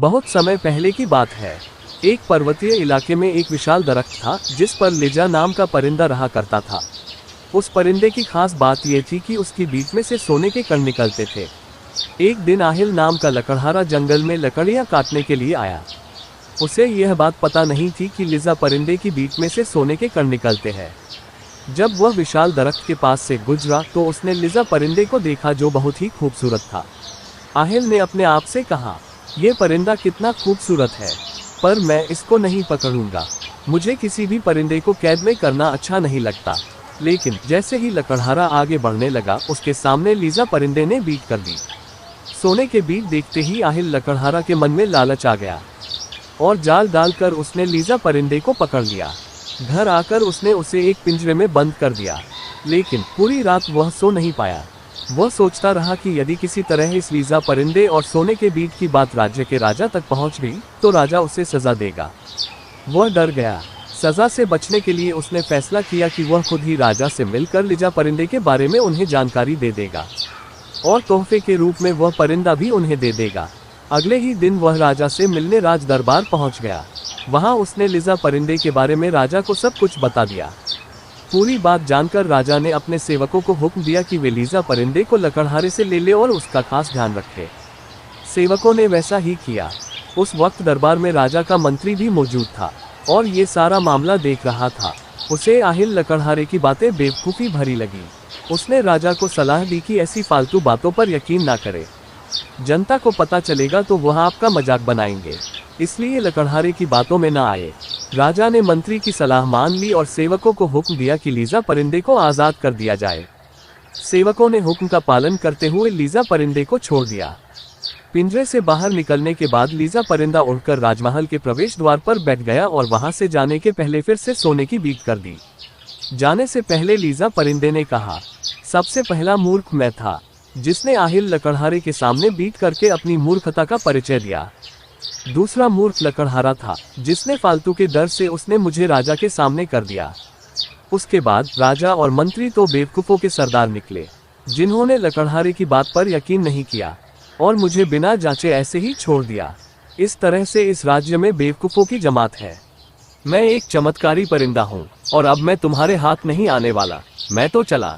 बहुत समय पहले की बात है। एक पर्वतीय इलाके में एक विशाल दरख्त था जिस पर लिजा नाम का परिंदा रहा करता था। उस परिंदे की खास बात यह थी कि उसकी बीच में से सोने के कण निकलते थे। एक दिन आहिल नाम का लकड़हारा जंगल में लकड़ियां काटने के लिए आया। उसे यह बात पता नहीं थी कि लिजा परिंदे की बीच में से सोने के कण निकलते हैं। जब वह विशाल दरख्त के पास से गुजरा तो उसने लिजा परिंदे को देखा जो बहुत ही खूबसूरत था। आहिल ने अपने आप से कहा, यह परिंदा कितना खूबसूरत है, पर मैं इसको नहीं पकड़ूंगा। मुझे किसी भी परिंदे को कैद में करना अच्छा नहीं लगता। लेकिन जैसे ही लकड़हारा आगे बढ़ने लगा उसके सामने लिजा परिंदे ने बीट कर दी। सोने के बीट देखते ही आहिल लकड़हारा के मन में लालच आ गया और जाल डालकर उसने लिजा परिंदे को पकड़ लिया। घर आकर उसने उसे एक पिंजरे में बंद कर दिया। लेकिन पूरी रात वह सो नहीं पाया। वह सोचता रहा कि यदि किसी तरह इस लिजा परिंदे और सोने के बीट की बात राज्य के राजा तक पहुंच गई तो राजा उसे सजा देगा। वह डर गया। सजा से बचने के लिए उसने फैसला किया कि वह खुद ही राजा से मिलकर लिजा परिंदे के बारे में उन्हें जानकारी दे देगा और तोहफे के रूप में वह परिंदा भी उन्हें दे देगा। अगले ही दिन वह राजा से मिलने राज दरबार पहुंच गया। वहां उसने लिजा परिंदे के बारे में राजा को सब कुछ बता दिया। पूरी बात जानकर राजा ने अपने सेवकों को हुक्म दिया कि वे लिजा परिंदे को लकड़हारे से ले ले और उसका खास ध्यान रखें। सेवकों ने वैसा ही किया। उस वक्त दरबार में राजा का मंत्री भी मौजूद था और ये सारा मामला देख रहा था। उसे आहिल लकड़हारे की बातें बेवकूफ़ी भरी लगी। उसने राजा को सलाह दी कि ऐसी फालतू बातों पर यकीन ना करे। जनता को पता चलेगा तो वह आपका मजाक बनाएंगे, इसलिए लकड़हारे की बातों में ना आए। राजा ने मंत्री की सलाह मान ली और सेवकों को हुक्म दिया कि लिजा परिंदे को आज़ाद कर दिया जाए। सेवकों ने हुक्म का पालन करते हुए लिजा परिंदे को छोड़ दिया। पिंजरे से बाहर निकलने के बाद लिजा परिंदा उड़कर राजमहल के प्रवेश द्वार पर बैठ गया और वहां से जाने के पहले फिर से सोने की बीट कर दी। जाने से पहले लिजा परिंदे ने कहा, सबसे पहला मूर्ख मैं था जिसने आहिल लकड़हारे के सामने बीट करके अपनी मूर्खता का परिचय दिया। दूसरा मूर्ख लकड़हारा था जिसने फालतू के डर से उसने मुझे राजा के सामने कर दिया। उसके बाद राजा और मंत्री तो बेवकूफ़ों के सरदार निकले जिन्होंने लकड़हारे की बात पर यकीन नहीं किया और मुझे बिना जांचे ऐसे ही छोड़ दिया। इस तरह से इस राज्य में बेवकूफ़ों की जमात है। मैं एक चमत्कारी परिंदा हूँ और अब मैं तुम्हारे हाथ नहीं आने वाला। मैं तो चला।